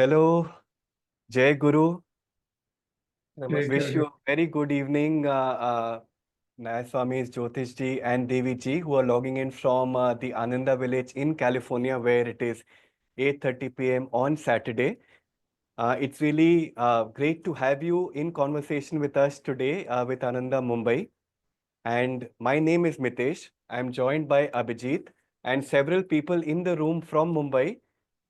Hello, Jai Guru. Jai Wish Guru. you a very good evening, Nayaswamis Jyotish ji and Devi ji, who are logging in from the Ananda village in California, where it is 8:30 p.m. on Saturday. It's really great to have you in conversation with us today with Ananda Mumbai. And my name is Mitesh. I'm joined by Abhijit and several people in the room from Mumbai.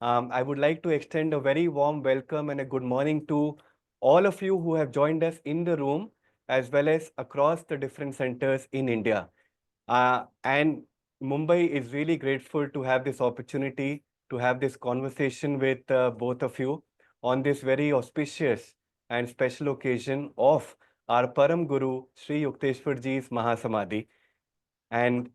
I would like to extend a very warm welcome and a good morning to all of you who have joined us in the room, as well as across the different centers in India. And Mumbai is really grateful to have this opportunity to have this conversation with both of you on this very auspicious and special occasion of our Param Guru, Sri Yukteshwar Ji's Mahasamadhi. And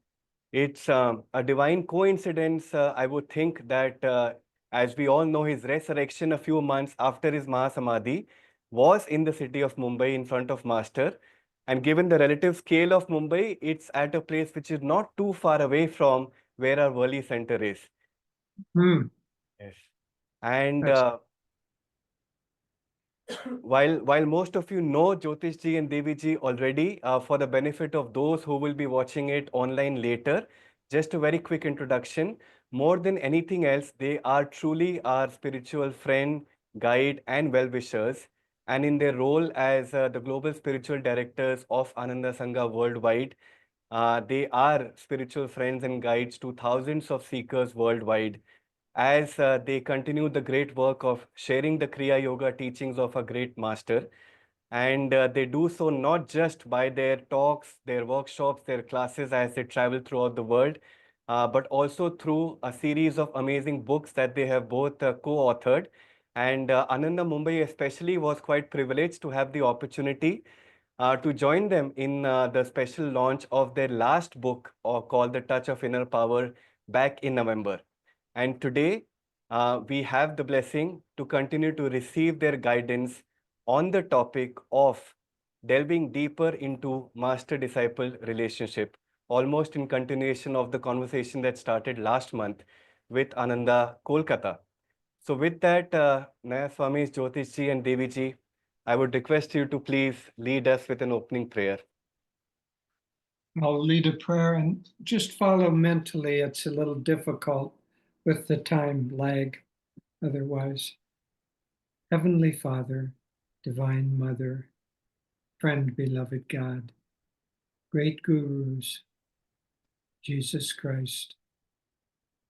it's a divine coincidence, I would think, that as we all know, his resurrection a few months after his Mahasamadhi was in the city of Mumbai in front of Master. And given the relative scale of Mumbai, it's at a place which is not too far away from where our Worli center is. Yes. And while most of you know Jyotish ji and Devi ji already, for the benefit of those who will be watching it online later, just a very quick introduction. More than anything else, they are truly our spiritual friend, guide, and well-wishers. And in their role as the global spiritual directors of Ananda Sangha worldwide, they are spiritual friends and guides to thousands of seekers worldwide as they continue the great work of sharing the Kriya Yoga teachings of a great master. And they do so not just by their talks, their workshops, their classes as they travel throughout the world, but also through a series of amazing books that they have both co-authored. And Ananda Mumbai especially was quite privileged to have the opportunity to join them in the special launch of their last book called The Touch of Inner Power back in November. And today, we have the blessing to continue to receive their guidance on the topic of delving deeper into master-disciple relationship, almost in continuation of the conversation that started last month with Ananda Kolkata. So with that, Nayaswamis Jyotish ji and Devi ji, I would request you to please lead us with an opening prayer. I'll lead a prayer and just follow mentally. It's a little difficult with the time lag otherwise. Heavenly Father, Divine Mother, friend, beloved God, great gurus, Jesus Christ,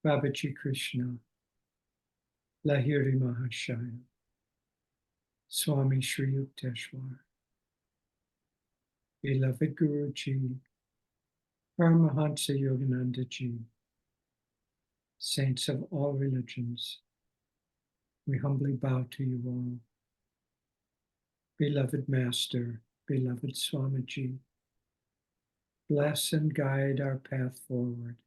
Babaji Krishna, Lahiri Mahashaya, Swami Sri Yukteshwar, beloved Guruji, Paramahansa Yogananda Ji, saints of all religions, we humbly bow to you all. Beloved Master, beloved Swamiji, bless and guide our path forward.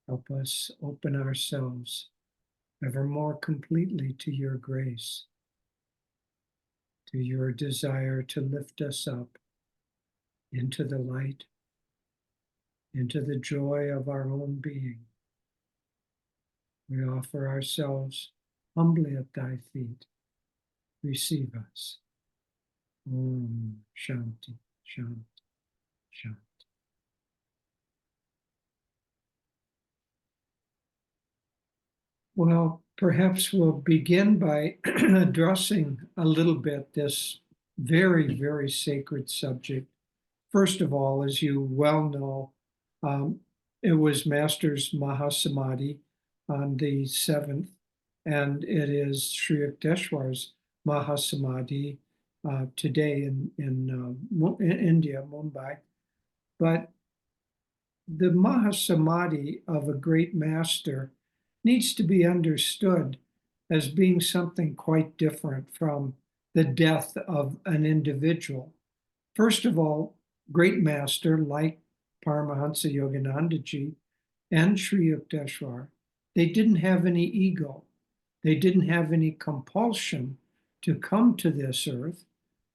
Help us open ourselves ever more completely to your grace, to your desire to lift us up into the light, into the joy of our own being. We offer ourselves humbly at thy feet. Receive us. Om Shanti, Shanti, Shanti. Well, perhaps we'll begin by addressing a little bit this very, very sacred subject. First of all, as you well know, it was Master's Mahasamadhi on the 7th, and it is Sri Yukteswar's Mahasamadhi today in India, Mumbai. But the Mahasamadhi of a great master needs to be understood as being something quite different from the death of an individual. First of all, great master like Paramahansa Yogananda Ji and Sri Yukteswar, they didn't have any ego. They didn't have any compulsion to come to this earth.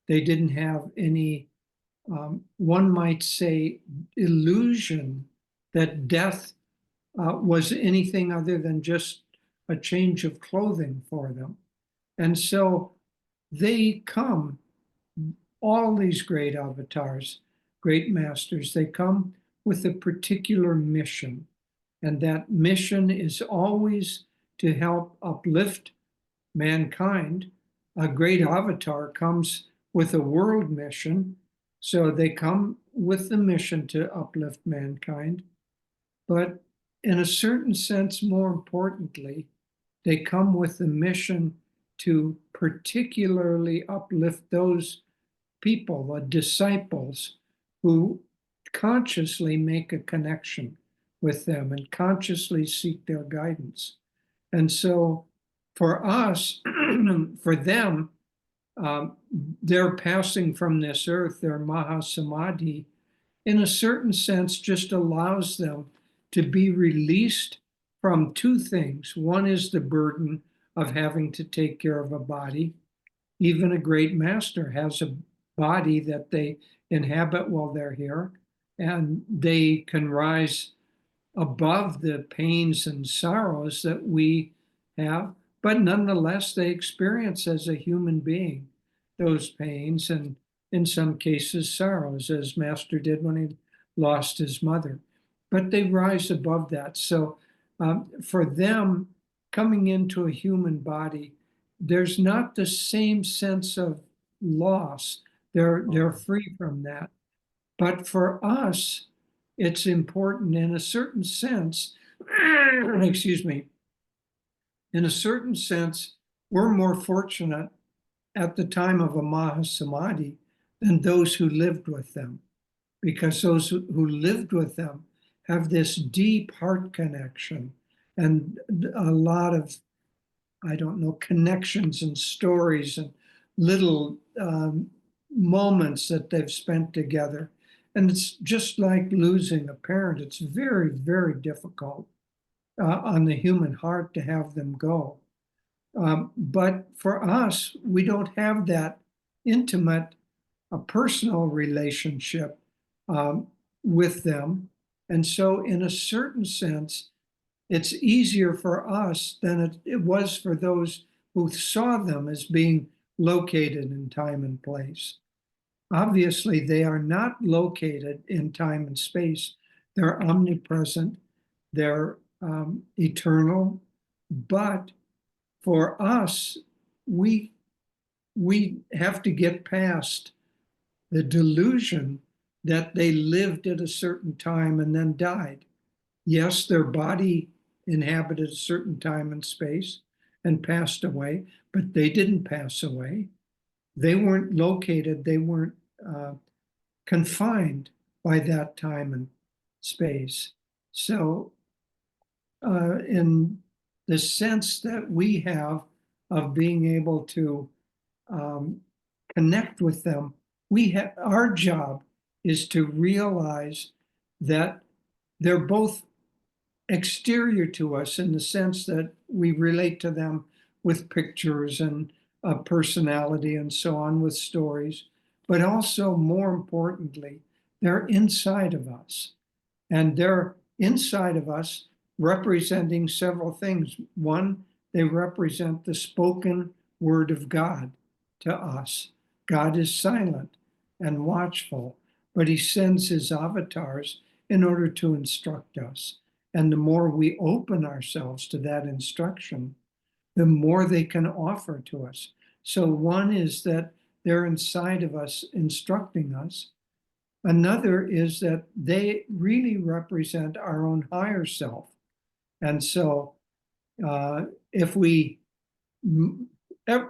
They didn't have any, one might say, illusion that death was anything other than just a change of clothing for them. And so they come, all these great avatars, great masters, they come with a particular mission. And that mission is always to help uplift mankind. A great avatar comes with a world mission. So they come with the mission to uplift mankind. But in a certain sense, more importantly, they come with the mission to particularly uplift those people, the disciples, who consciously make a connection with them and consciously seek their guidance. And so for us, for them, their passing from this earth, their Mahasamadhi, in a certain sense, just allows them to be released from two things. One is the burden of having to take care of a body. Even a great master has a body that they inhabit while they're here, and they can rise above the pains and sorrows that we have, but nonetheless, they experience as a human being those pains and in some cases sorrows, as Master did when he lost his mother. But they rise above that. So for them, coming into a human body, there's not the same sense of loss. They're free from that. But for us, it's important in a certain sense, excuse me, in a certain sense, we're more fortunate at the time of a Mahasamadhi than those who lived with them, because those who lived with them have this deep heart connection and a lot of, I don't know, connections and stories and little moments that they've spent together. And it's just like losing a parent. It's very, very difficult on the human heart to have them go. But for us, we don't have that intimate, a personal relationship with them. And so, in a certain sense, it's easier for us than it was for those who saw them as being located in time and place. Obviously, they are not located in time and space. They're omnipresent, they're eternal, but for us, we have to get past the delusion that they lived at a certain time and then died. Yes, their body inhabited a certain time and space and passed away, but they didn't pass away. They weren't located, they weren't confined by that time and space. So, in the sense that we have of being able to connect with them, our job is to realize that they're both exterior to us in the sense that we relate to them with pictures and personality and so on, with stories, but also more importantly, they're inside of us. And they're inside of us representing several things. One, they represent the spoken word of God to us. God is silent and watchful, but he sends his avatars in order to instruct us. And the more we open ourselves to that instruction, the more they can offer to us. So one is that they're inside of us instructing us. Another is that they really represent our own higher self. And so if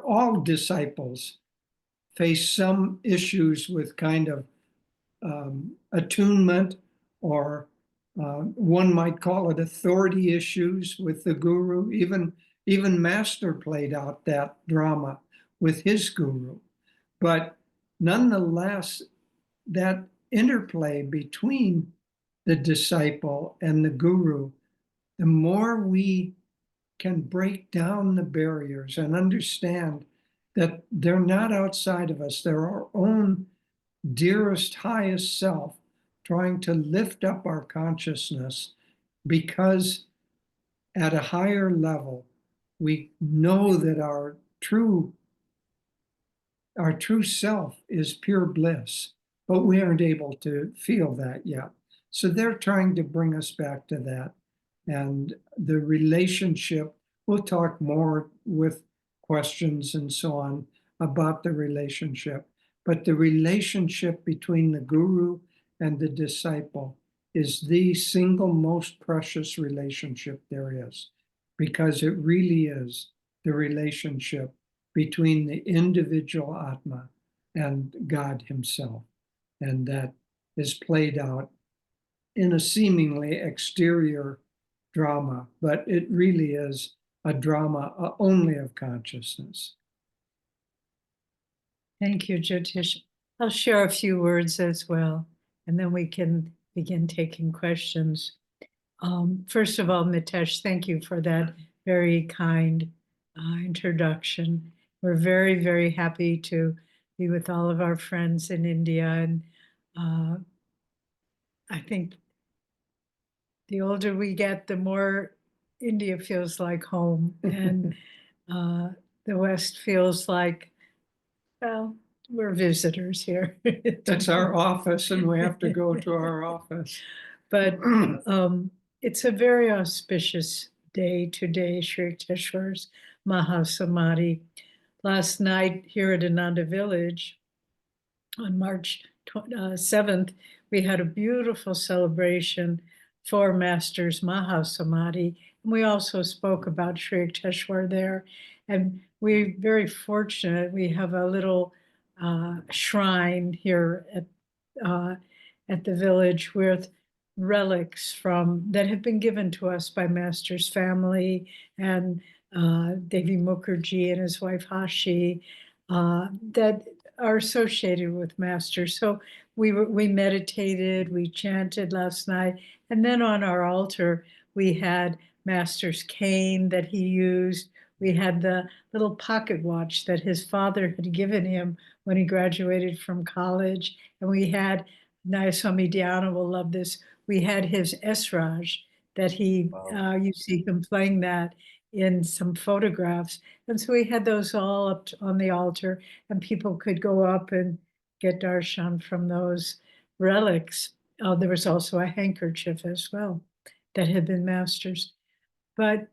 all disciples face some issues with kind of attunement, or one might call it authority issues with the guru. Even Master played out that drama with his guru. But nonetheless, that interplay between the disciple and the guru, the more we can break down the barriers and understand that they're not outside of us, they're our own dearest, highest self trying to lift up our consciousness, because at a higher level, we know that our true self is pure bliss, but we aren't able to feel that yet. So they're trying to bring us back to that. And the relationship, we'll talk more with questions and so on about the relationship. But the relationship between the guru and the disciple is the single most precious relationship there is, because it really is the relationship between the individual Atma and God Himself. And that is played out in a seemingly exterior drama, but it really is a drama only of consciousness. Thank you, Jyotish. I'll share a few words as well, and then we can begin taking questions. First of all, Mitesh, thank you for that very kind introduction. We're very, very happy to be with all of our friends in India. And I think the older we get, the more India feels like home. And the West feels like, well, we're visitors here. That's our office, and we have to go to our office. But it's a very auspicious day today, Sri Yukteshwar's Mahasamadhi. Last night here at Ananda Village on March 7th, we had a beautiful celebration for Master's Mahasamadhi. And we also spoke about Sri Yukteshwar there. And we're very fortunate. We have a little shrine here at the village with relics that have been given to us by Master's family and Devi Mukherjee and his wife Hashi that are associated with Master. So we meditated, we chanted last night, and then on our altar we had Master's cane that he used. We had the little pocket watch that his father had given him when he graduated from college, and we had Nayaswamis Diana will love this. We had his Esraj that he, you see him playing that in some photographs. And so we had those all up on the altar, and people could go up and get darshan from those relics. There was also a handkerchief as well that had been Master's. But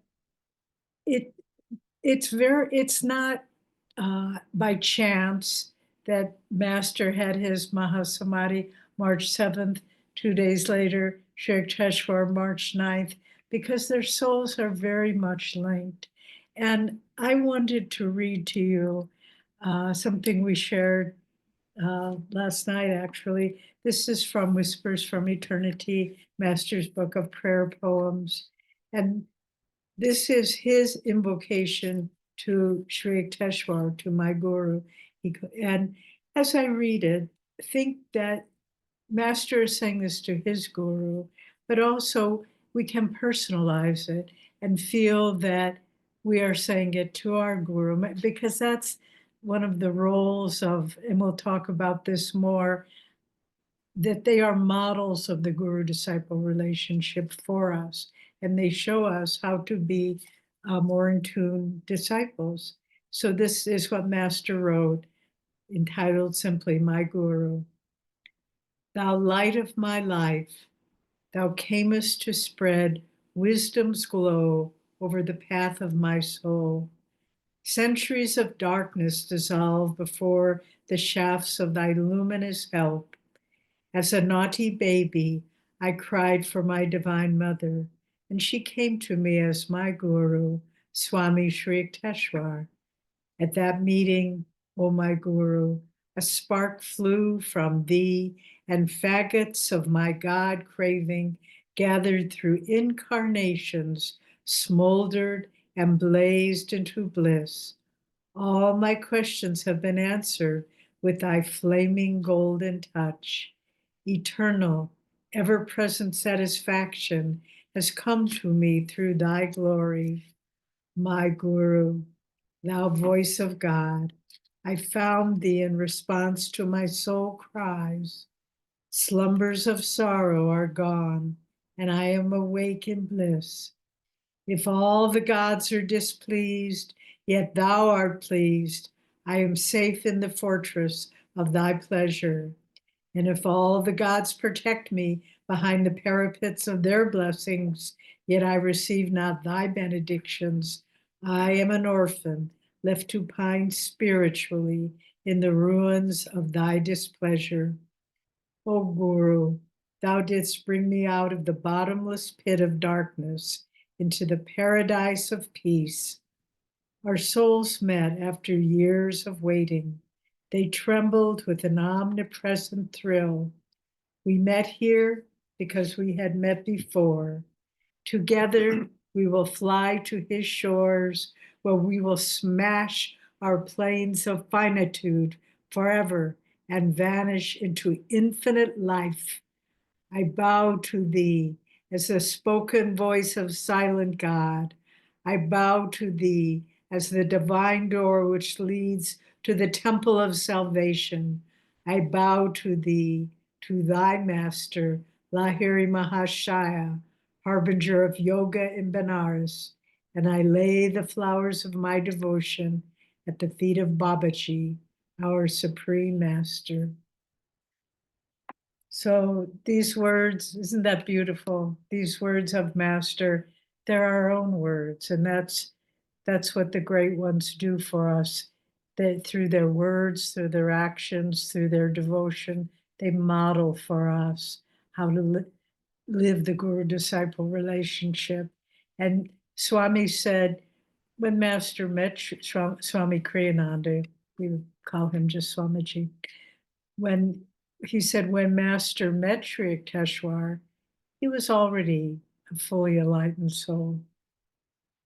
it's not by chance that Master had his Mahasamadhi March 7th, 2 days later, Sri Yukteswar March 9th, because their souls are very much linked. And I wanted to read to you something we shared last night, actually. This is from Whispers from Eternity, Master's Book of Prayer Poems. And this is his invocation to Sri Yukteswar, to my Guru. And as I read it, think that Master is saying this to his Guru, but also we can personalize it and feel that we are saying it to our Guru, because that's one of the roles of, and we'll talk about this more, that they are models of the guru-disciple relationship for us, and they show us how to be more in tune disciples. So this is what Master wrote, entitled simply, My Guru. Thou light of my life, thou camest to spread wisdom's glow over the path of my soul. Centuries of darkness dissolve before the shafts of thy luminous help. As a naughty baby, I cried for my divine mother, and she came to me as my Guru, Swami Sri Yukteswar. At that meeting, O my Guru, a spark flew from thee, and faggots of my God craving, gathered through incarnations, smoldered and blazed into bliss. All my questions have been answered with thy flaming golden touch. Eternal, ever-present satisfaction has come to me through thy glory. My Guru, thou voice of God, I found thee in response to my soul cries. Slumbers of sorrow are gone, and I am awake in bliss. If all the gods are displeased, yet thou art pleased, I am safe in the fortress of thy pleasure. And if all the gods protect me behind the parapets of their blessings, yet I receive not thy benedictions, I am an orphan, left to pine spiritually in the ruins of thy displeasure. O Guru, thou didst bring me out of the bottomless pit of darkness into the paradise of peace. Our souls met after years of waiting. They trembled with an omnipresent thrill. We met here because we had met before. Together we will fly to his shores, where we will smash our planes of finitude forever and vanish into infinite life. I bow to thee as the spoken voice of silent God. I bow to thee as the divine door which leads to the temple of salvation. I bow to thee, to thy master, Lahiri Mahashaya, harbinger of yoga in Benares, and I lay the flowers of my devotion at the feet of Babaji, our supreme master. So these words, isn't that beautiful? These words of Master, they're our own words, and that's what the great ones do for us. That through their words, through their actions, through their devotion, they model for us how to live the guru-disciple relationship. And Swami said, when Master met Swami Kriyananda, we call him just Swamiji, when he said when Master met Sri Yukteswar, he was already a fully enlightened soul.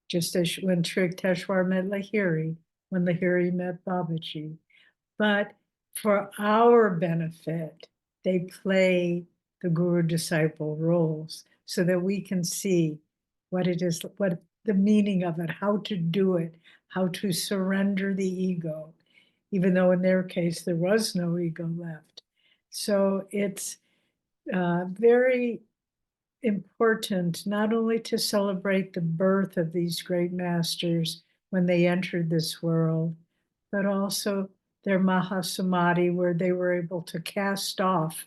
Just as when Sri Yukteswar met Lahiri, when Lahiri met Babaji. But for our benefit, they play the guru-disciple roles so that we can see what it is, what the meaning of it, how to do it, how to surrender the ego, even though in their case there was no ego left. So it's very important not only to celebrate the birth of these great masters when they entered this world, but also their Mahasamadhi, where they were able to cast off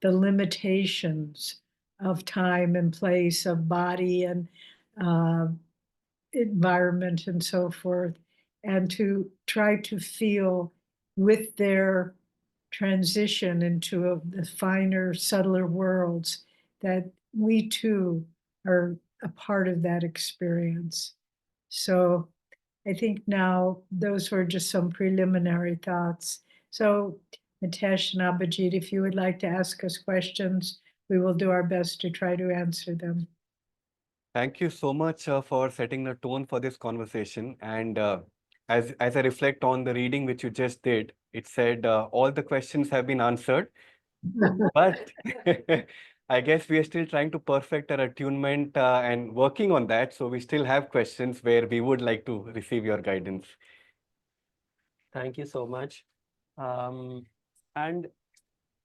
the limitations of time and place, of body and environment and so forth, and to try to feel with their transition into the finer, subtler worlds that we too are a part of that experience. So I think now those were just some preliminary thoughts. So Mitesh and Abhijit, if you would like to ask us questions, we will do our best to try to answer them. Thank you so much for setting the tone for this conversation. And as I reflect on the reading which you just did, it said all the questions have been answered, but I guess we are still trying to perfect our attunement and working on that. So we still have questions where we would like to receive your guidance. Thank you so much. And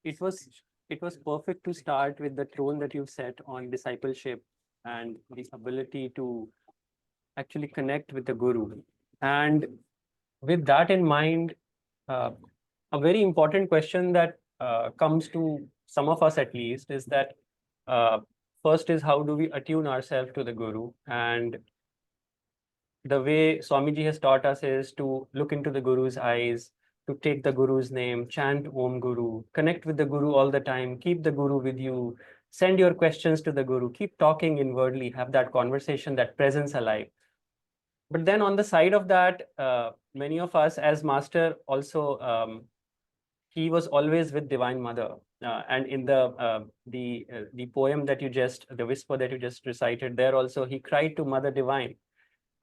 it was perfect to start with the tone that you've set on discipleship and the ability to actually connect with the guru. And with that in mind, a very important question that comes to some of us at least is that first is how do we attune ourselves to the guru? And the way Swamiji has taught us is to look into the guru's eyes, to take the guru's name, chant Om Guru, connect with the guru all the time, keep the guru with you, send your questions to the guru, keep talking inwardly, have that conversation, that presence alive. But then on the side of that, many of us as master also, he was always with Divine Mother. And in the poem that you just, the whisper that you just recited there also, he cried to Mother Divine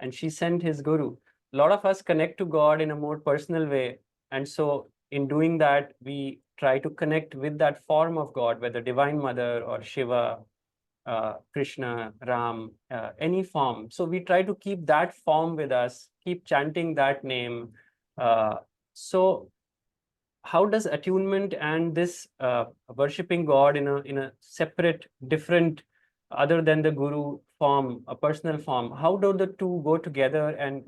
and she sent his guru. A lot of us connect to God in a more personal way. And so in doing that, we try to connect with that form of God, whether Divine Mother or Shiva, Krishna, Ram, any form. So we try to keep that form with us, keep chanting that name. So how does attunement and this worshipping God in a separate, different, other than the guru form, a personal form. How do the two go together? And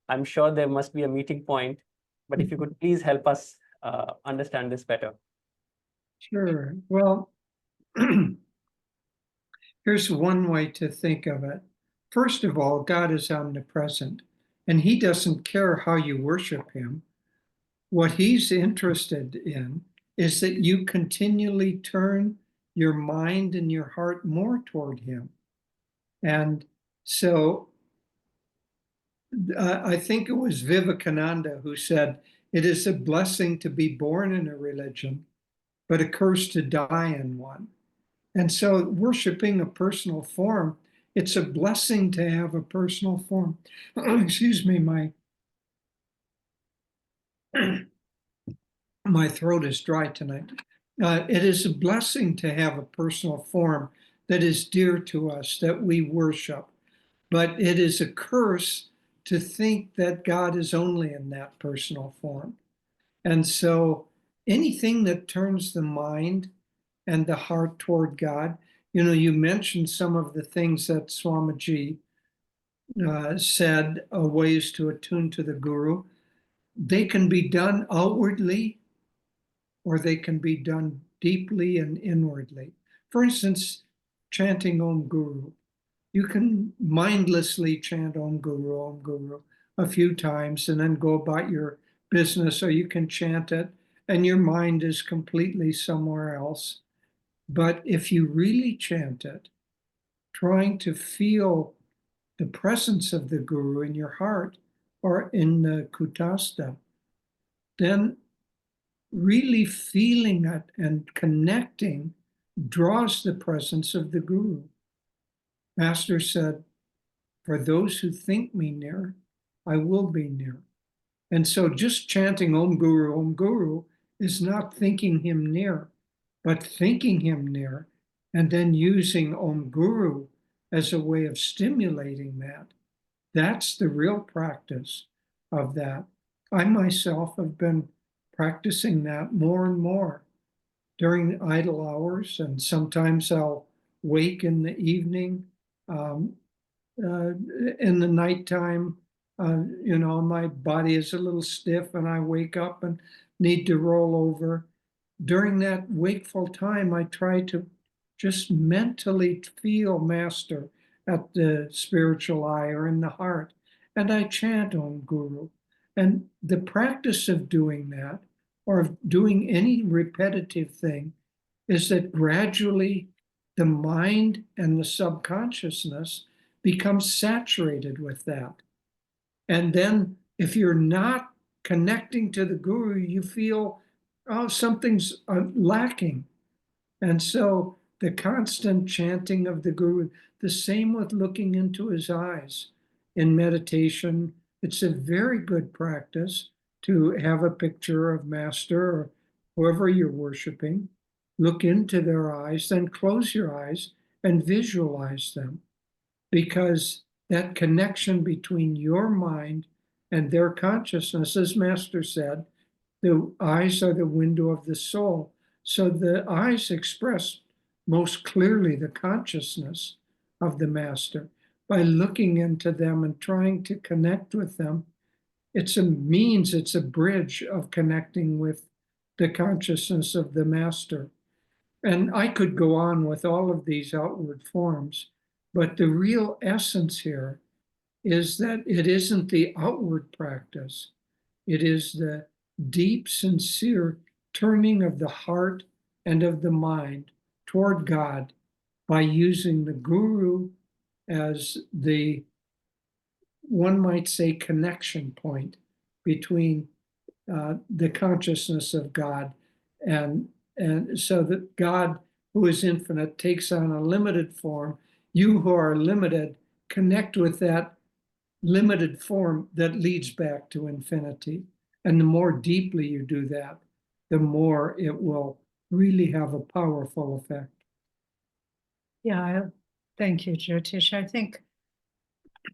I'm sure there must be a meeting point, but if you could please help us understand this better. Sure. Well, here's one way to think of it. First of all, God is omnipresent, and he doesn't care how you worship him. What he's interested in is that you continually turn your mind and your heart more toward him. And so I think it was Vivekananda who said, it is a blessing to be born in a religion, but a curse to die in one. And so worshiping a personal form, it's a blessing to have a personal form. Excuse me, my throat is dry tonight. It is a blessing to have a personal form that is dear to us, that we worship. But it is a curse to think that God is only in that personal form. And so anything that turns the mind and the heart toward God, you mentioned some of the things that Swamiji said, ways to attune to the Guru. They can be done outwardly, or they can be done deeply and inwardly. For instance, chanting Om Guru. You can mindlessly chant Om Guru a few times and then go about your business, or you can chant it and your mind is completely somewhere else. But if you really chant it, trying to feel the presence of the Guru in your heart or in the Kutastha, then really feeling it and connecting draws the presence of the Guru. Master said, for those who think me near, I will be near. And so just chanting Om Guru is not thinking him near, but thinking him near and then using Om Guru as a way of stimulating that. That's the real practice of that. I myself have been practicing that more and more during idle hours, and sometimes I'll wake in the evening. In the nighttime, my body is a little stiff and I wake up and need to roll over. During that wakeful time, I try to just mentally feel Master at the spiritual eye or in the heart, and I chant Om Guru. And the practice of doing that, or of doing any repetitive thing, is that gradually the mind and the subconsciousness becomes saturated with that. And then if you're not connecting to the Guru, you feel, oh, something's lacking. And so the constant chanting of the Guru, the same with looking into his eyes. In meditation, it's a very good practice to have a picture of Master or whoever you're worshiping, look into their eyes, then close your eyes and visualize them. Because that connection between your mind and their consciousness, as Master said, the eyes are the window of the soul. So the eyes express most clearly the consciousness of the Master. By looking into them and trying to connect with them, it's a bridge of connecting with the consciousness of the Master. And I could go on with all of these outward forms, but the real essence here is that it isn't the outward practice. It is the deep, sincere turning of the heart and of the mind toward God by using the Guru as the, one might say, connection point between the consciousness of God and so that God, who is infinite, takes on a limited form. You who are limited connect with that limited form that leads back to infinity. And the more deeply you do that, the more it will really have a powerful effect. Yeah, thank you, Jyotish. I think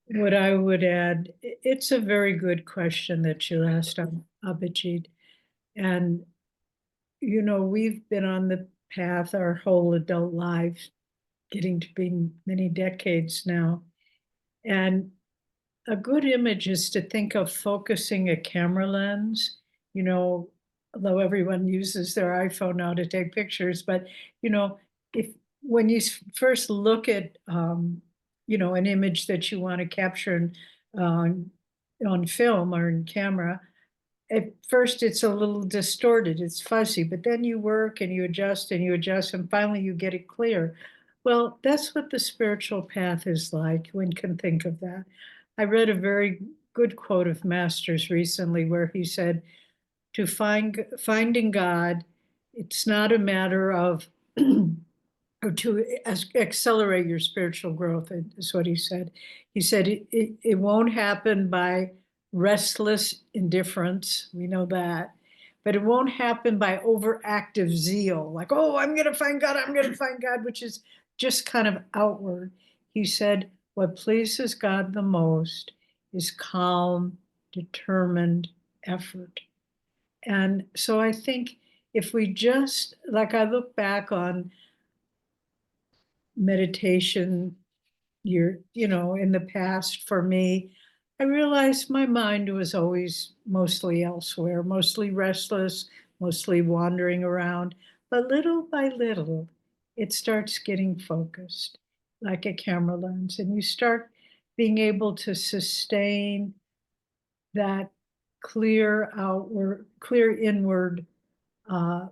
what I would add, it's a very good question that you asked, Abhijit. And, we've been on the path our whole adult lives getting to be many decades now. And a good image is to think of focusing a camera lens, you know, although everyone uses their iPhone now to take pictures, but, you know, if when you first look at, you know, an image that you want to capture on film or in camera, at first it's a little distorted, it's fuzzy, but then you work and you adjust and you adjust, and finally you get it clear. Well, that's what the spiritual path is like. One can think of that. I read a very good quote of Master's recently where he said, finding God, it's not a matter of or to accelerate your spiritual growth, is what he said. He said it won't happen by restless indifference. We know that. But it won't happen by overactive zeal, like, oh, I'm going to find God, I'm going to find God, which is just kind of outward. He said, what pleases God the most is calm, determined effort. And so I think if we just, like, I look back on meditation you know, in the past for me, I realized my mind was always mostly elsewhere, mostly restless, mostly wandering around. But little by little, it starts getting focused like a camera lens, and you start being able to sustain that clear outward, clear inward uh,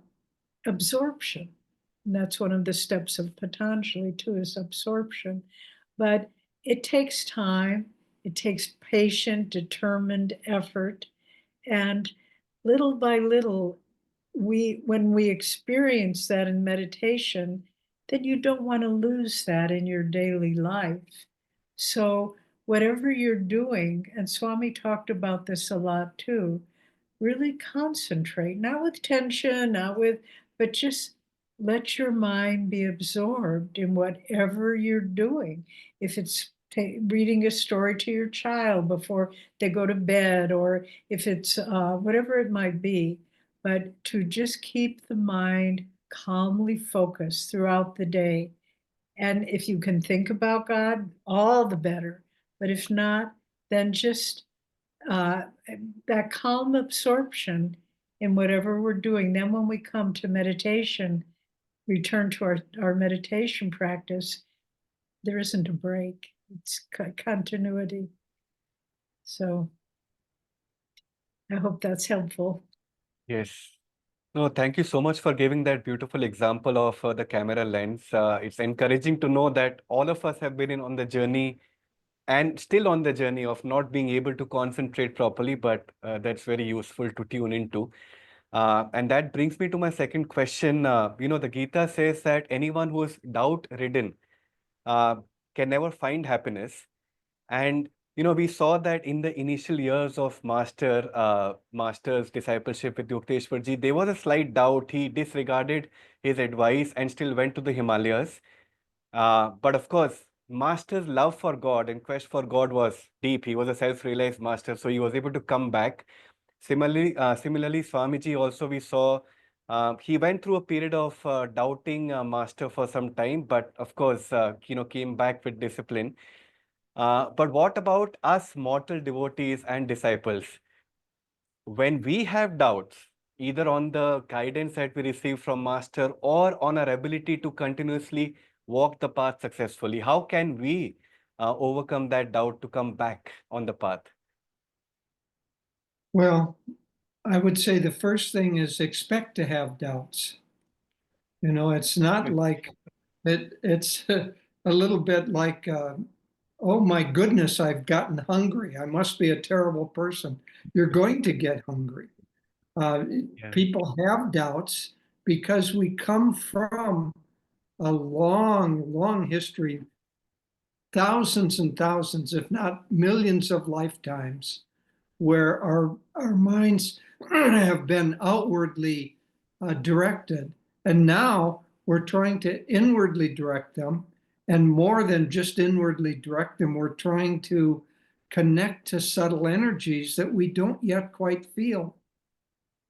absorption. And that's one of the steps of Patanjali too, is absorption. But it takes time, it takes patient, determined effort. And little by little, when we experience that in meditation, then you don't want to lose that in your daily life. So whatever you're doing, and Swami talked about this a lot too, really concentrate, not with tension, not with, but just let your mind be absorbed in whatever you're doing. If it's reading a story to your child before they go to bed, or if it's whatever it might be, but to just keep the mind calmly focused throughout the day. And if you can think about God, all the better. But if not, then just uh, that calm absorption in whatever we're doing. Then when we come to meditation, return to our meditation practice, there isn't a break. It's continuity. So I hope that's helpful. Yes. No, thank you so much for giving that beautiful example of the camera lens. It's encouraging to know that all of us have been on the journey and still on the journey of not being able to concentrate properly, but that's very useful to tune into. And that brings me to my second question. You know, the Gita says that anyone who is doubt-ridden uh, can never find happiness. And you know, we saw that in the initial years of Master's discipleship with Yukteshwar ji, there was a slight doubt. He disregarded his advice and still went to the Himalayas. But of course, Master's love for God and quest for God was deep. He was a self-realized master, so he was able to come back. Similarly, Swamiji also we saw he went through a period of doubting Master for some time, but of course, you know, came back with discipline. But what about us mortal devotees and disciples? When we have doubts, either on the guidance that we receive from Master or on our ability to continuously walk the path successfully, how can we overcome that doubt to come back on the path? Well, I would say the first thing is expect to have doubts. You know, it's not like it's a little bit like, oh my goodness, I've gotten hungry. I must be a terrible person. You're going to get hungry. Uh, Yeah. People have doubts because we come from a long, long history, thousands and thousands, if not millions of lifetimes, where our minds have been outwardly directed. And now we're trying to inwardly direct them. And more than just inwardly direct them, we're trying to connect to subtle energies that we don't yet quite feel.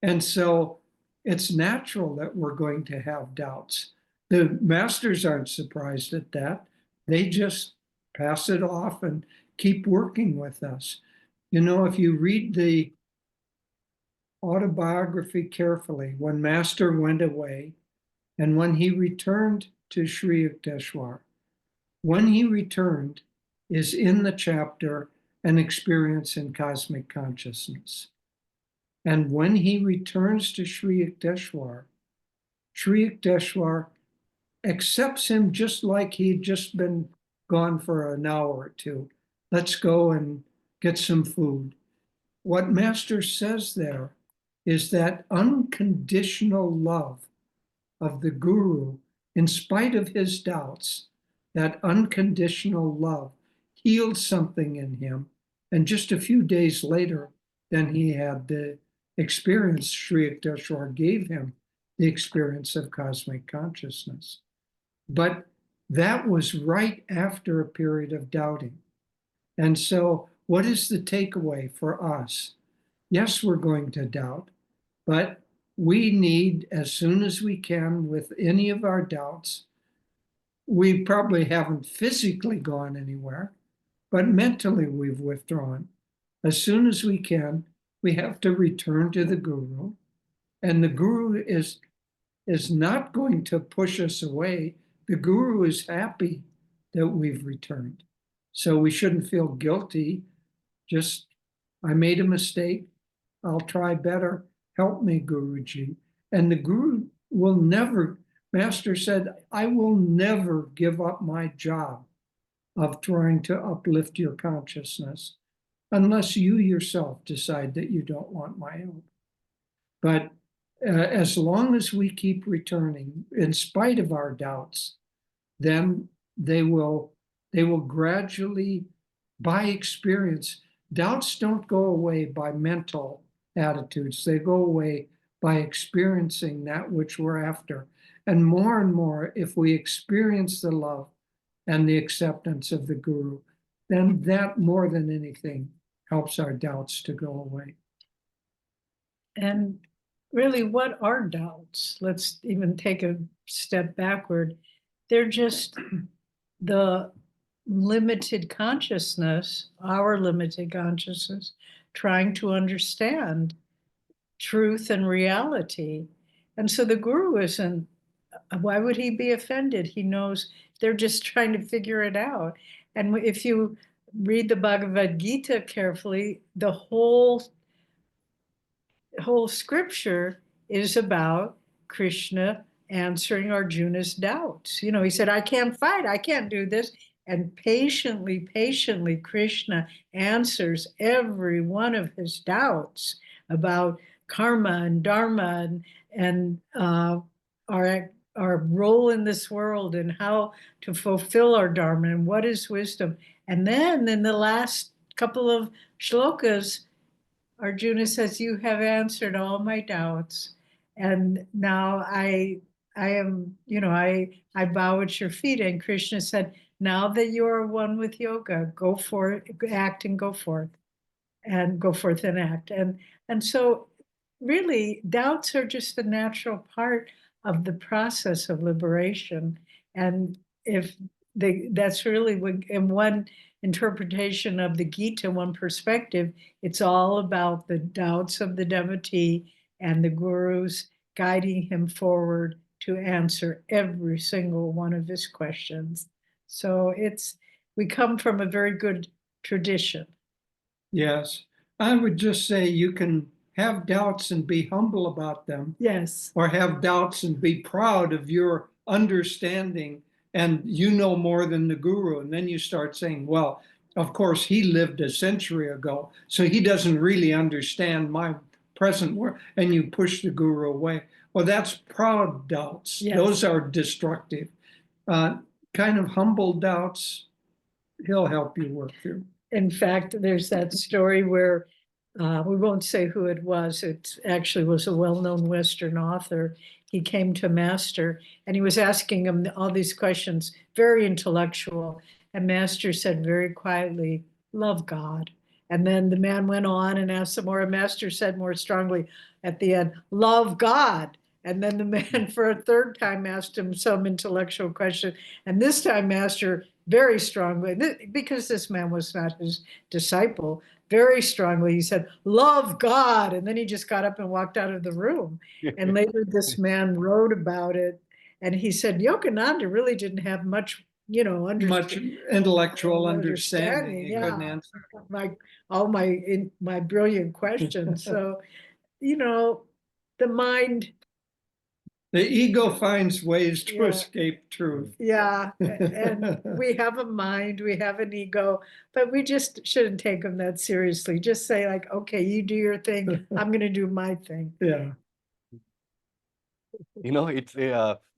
And so it's natural that we're going to have doubts. The masters aren't surprised at that. They just pass it off and keep working with us. You know, if you read the autobiography carefully, when Master went away and when he returned to Sri Yukteshwar, when he returned is in the chapter An Experience in Cosmic Consciousness. And when he returns to Sri Yukteswar accepts him just like he'd just been gone for an hour or two. Let's go and get some food. What Master says there is that unconditional love of the Guru, in spite of his doubts, that unconditional love healed something in him. And just a few days later, then he had the experience, Sri Yukteswar gave him the experience of cosmic consciousness. But that was right after a period of doubting. And so, what is the takeaway for us? Yes, we're going to doubt, but we need, as soon as we can, with any of our doubts, we probably haven't physically gone anywhere, but mentally we've withdrawn. As soon as we can, we have to return to the Guru, and the Guru is not going to push us away. The Guru is happy that we've returned. So we shouldn't feel guilty. Just, I made a mistake. I'll try better. Help me, Guruji. And the Guru will never, Master said, I will never give up my job of trying to uplift your consciousness unless you yourself decide that you don't want my help. But as long as we keep returning, in spite of our doubts, then they will gradually, by experience, doubts don't go away by mental attitudes. They go away by experiencing that which we're after. And more, if we experience the love and the acceptance of the Guru, then that more than anything helps our doubts to go away. And really, what are doubts? Let's even take a step backward. They're just the limited consciousness, our limited consciousness, trying to understand truth and reality. And so the Guru isn't, why would he be offended? He knows they're just trying to figure it out. And if you read the Bhagavad Gita carefully, the whole scripture is about Krishna answering Arjuna's doubts. You know, he said, I can't fight, I can't do this. And patiently, Krishna answers every one of his doubts about karma and dharma and our role in this world and how to fulfill our dharma and what is wisdom. And then in the last couple of shlokas, Arjuna says, you have answered all my doubts. And now I am, you know, I bow at your feet. And Krishna said, now that you are one with yoga, go forth, act and go forth, and go forth and act. And so really doubts are just a natural part of the process of liberation. And if that's really in one interpretation of the Gita, one perspective, it's all about the doubts of the devotee and the Guru's guiding him forward to answer every single one of his questions. So we come from a very good tradition. Yes, I would just say you can have doubts and be humble about them. Yes. Or have doubts and be proud of your understanding and you know more than the Guru. And then you start saying, well, of course, he lived a century ago, so he doesn't really understand my present work. And you push the Guru away. Well, that's proud doubts. Yes. Those are destructive. Kind of humble doubts, he'll help you work through. In fact, there's that story where we won't say who it was. It actually was a well-known Western author. He came to Master and he was asking him all these questions, very intellectual. And Master said very quietly, love God. And then the man went on and asked some more. And Master said more strongly at the end, love God. And then the man for a third time asked him some intellectual question. And this time, Master very strongly, because this man was not his disciple, very strongly, he said, love God. And then he just got up and walked out of the room. And later this man wrote about it. And he said, Yogananda really didn't have much, Much intellectual understanding. He couldn't Yeah, answer. my brilliant questions. So, the mind, The ego finds ways to Yeah. escape truth. yeah, and we have a mind, we have an ego, but we just shouldn't take them that seriously. Just say like, okay, you do your thing, I'm going to do my thing. Yeah. It's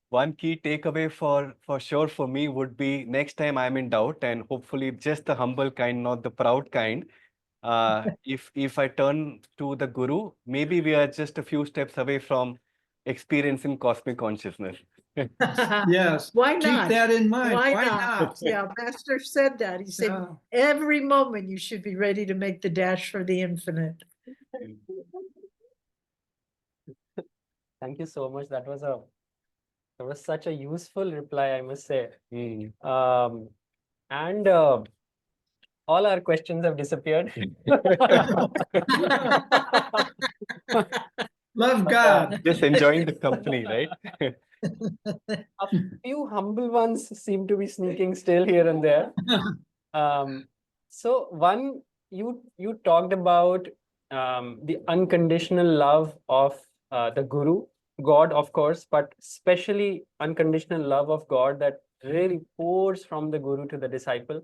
one key takeaway for sure for me would be next time I'm in doubt, and hopefully just the humble kind, not the proud kind. If I turn to the guru, maybe we are just a few steps away from experiencing cosmic consciousness. Yes. Why Keep not? that in mind. Why Why not? not? Yeah, Master said that. He said, Yeah. every moment you should be ready to make the dash for the infinite. Thank you so much. That was such a useful reply, I must say. And all our questions have disappeared. Love God. Just enjoying the company, right? A few humble ones seem to be sneaking still here and there. So one, you talked about the unconditional love of the guru, God, of course, but especially unconditional love of God that really pours from the guru to the disciple.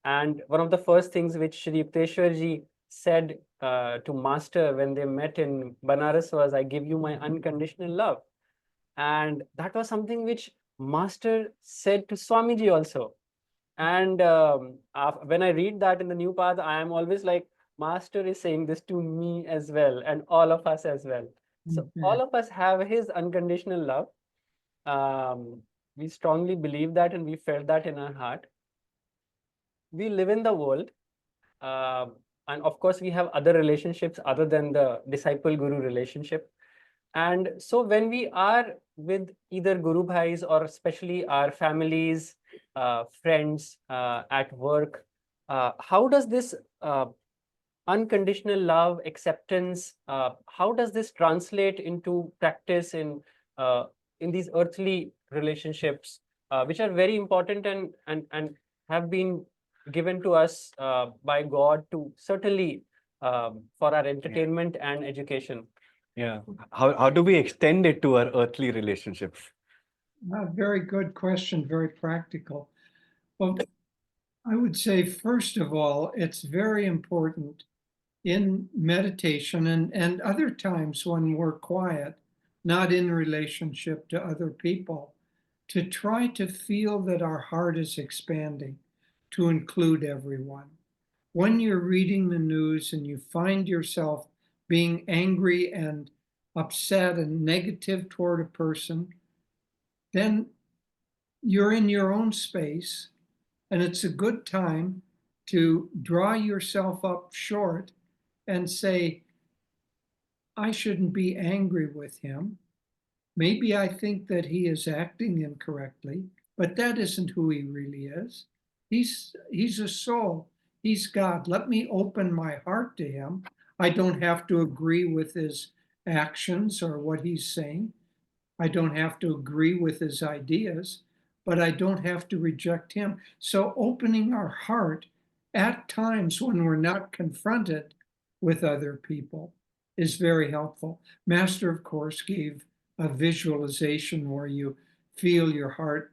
And one of the first things which Shri Yukteswar ji said to Master when they met in Banaras was, I give you my unconditional love. And that was something which Master said to Swamiji also. And when I read that in the New Path, I am always like, Master is saying this to me as well, and all of us as well. So all of us have his unconditional love. We strongly believe that, and we felt that in our heart. We live in the world, and of course, we have other relationships other than the disciple-guru relationship. And so when we are with either Guru Bhais or especially our families, friends at work, how does this unconditional love, acceptance, how does this translate into practice in these earthly relationships, which are very important and have been given to us by God to certainly for our entertainment and education? Yeah. How do we extend it to our earthly relationships? Very good question, very practical. Well, I would say, first of all, it's very important in meditation and other times when we're quiet, not in relationship to other people, to try to feel that our heart is expanding to include everyone. When you're reading the news and you find yourself being angry and upset and negative toward a person, then you're in your own space, and it's a good time to draw yourself up short and say, I shouldn't be angry with him. Maybe I think that he is acting incorrectly, but that isn't who he really is. He's a soul. He's God. Let me open my heart to him. I don't have to agree with his actions or what he's saying. I don't have to agree with his ideas, but I don't have to reject him. So opening our heart at times when we're not confronted with other people is very helpful. Master, of course, gave a visualization where you feel your heart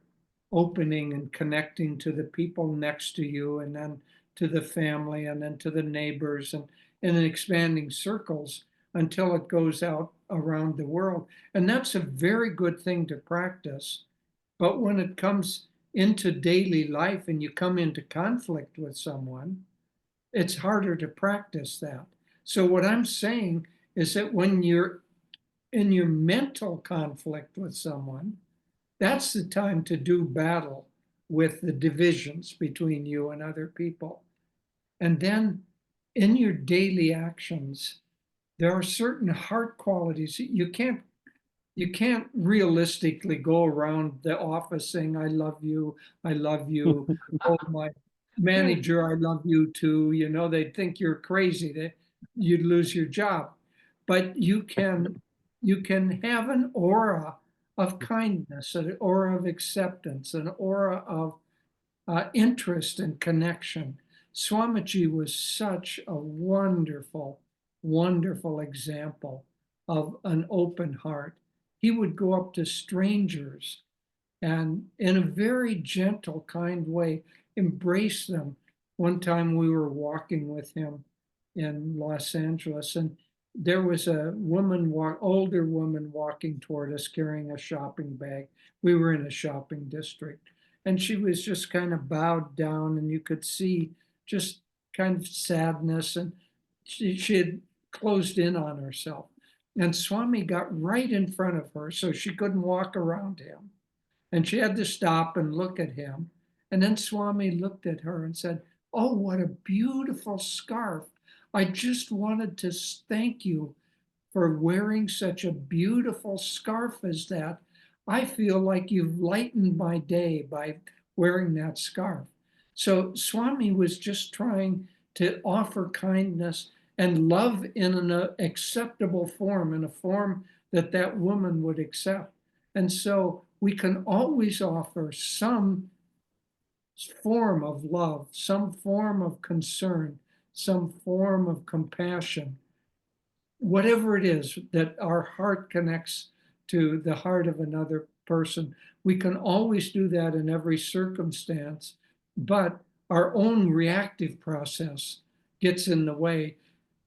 opening and connecting to the people next to you, and then to the family, and then to the neighbors, and in expanding circles until it goes out around the world. And that's a very good thing to practice. But when it comes into daily life and you come into conflict with someone, it's harder to practice that. So what I'm saying is that when you're in your mental conflict with someone, that's the time to do battle with the divisions between you and other people. And then in your daily actions, there are certain heart qualities that you can't you can't realistically go around the office saying, I love you, I love you. Oh, my manager, I love you too. You know, they'd think you're crazy, that you'd lose your job. But you can have an aura of kindness, an aura of acceptance, an aura of interest and connection. Swamiji was such a wonderful, wonderful example of an open heart. He would go up to strangers and, in a very gentle, kind way, embrace them. One time we were walking with him in Los Angeles, and there was a woman, older woman, walking toward us carrying a shopping bag. We were in a shopping district, and she was just kind of bowed down, and you could see just kind of sadness, and she had closed in on herself. And Swami got right in front of her, so she couldn't walk around him. And she had to stop and look at him. And then Swami looked at her and said, "Oh, what a beautiful scarf. I just wanted to thank you for wearing such a beautiful scarf as that. I feel like you've lightened my day by wearing that scarf." So Swami was just trying to offer kindness and love in an acceptable form, in a form that that woman would accept. And so we can always offer some form of love, some form of concern, some form of compassion, whatever it is that our heart connects to the heart of another person. We can always do that in every circumstance, but our own reactive process gets in the way.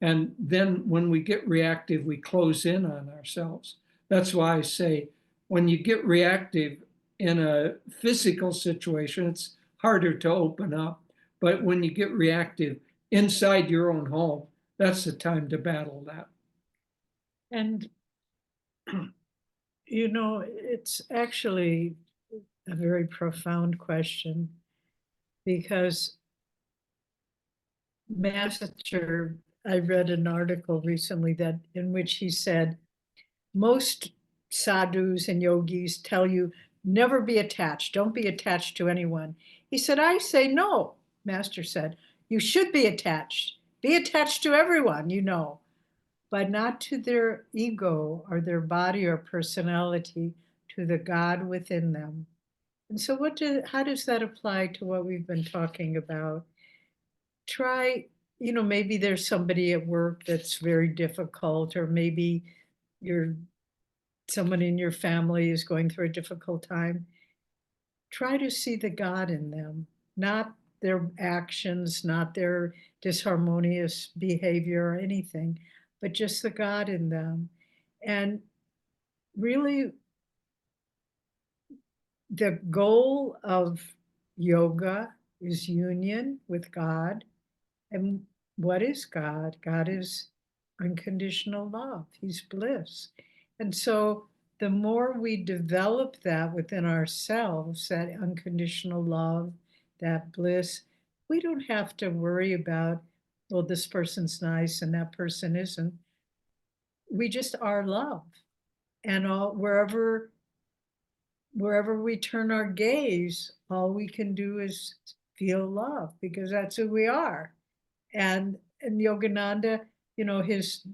And then when we get reactive, we close in on ourselves. That's why I say, when you get reactive in a physical situation, it's harder to open up. But when you get reactive inside your own home, that's the time to battle that. And, you know, it's actually a very profound question, because Master, I read an article recently that in which he said, most sadhus and yogis tell you never be attached, don't be attached to anyone. He said, I say no. Master said, you should be attached to everyone, you know, but not to their ego or their body or personality, to the God within them. And so how does that apply to what we've been talking about? Try, you know, maybe there's somebody at work that's very difficult, or maybe someone in your family is going through a difficult time. Try to see the God in them, not their actions, not their disharmonious behavior or anything, but just the God in them. And really, the goal of yoga is union with God. And what is God? God is unconditional love. He's bliss. And so the more we develop that within ourselves, that unconditional love, that bliss, we don't have to worry about, well, this person's nice and that person isn't. We just are love. And wherever we turn our gaze, all we can do is feel love, because that's who we are. And Yogananda, you know, his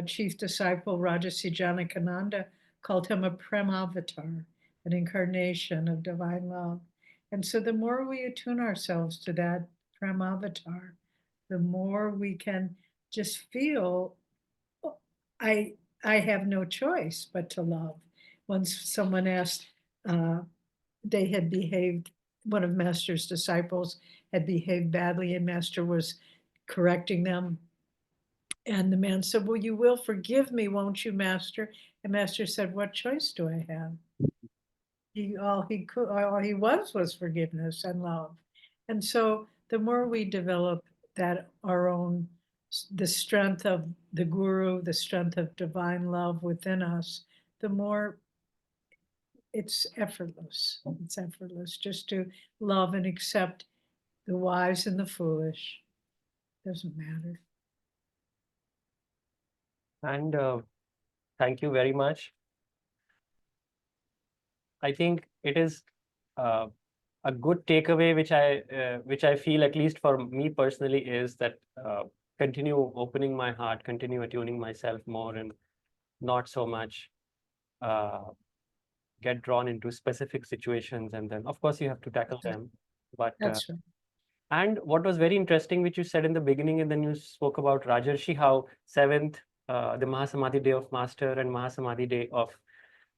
chief disciple, Rajarsi Janakananda, called him a Premavatar, an incarnation of divine love. And so the more we attune ourselves to that Premavatar, the more we can just feel, oh, I have no choice but to love. Once someone asked, they had behaved, one of Master's disciples had behaved badly, and Master was correcting them. And the man said, well, you will forgive me, won't you, Master? And Master said, what choice do I have? All he was forgiveness and love. And so the more we develop that, the strength of the Guru, the strength of divine love within us, the more it's effortless. It's effortless just to love and accept the wise and the foolish. Doesn't matter. And thank you very much. I think it is a good takeaway, which I feel, at least for me personally, is that continue opening my heart, continue attuning myself more, and not so much uh, get drawn into specific situations. And then, of course, you have to tackle them. But That's right. and what was very interesting, which you said in the beginning, and then you spoke about Rajarshi, how seventh, the Mahasamadhi day of Master and Mahasamadhi day of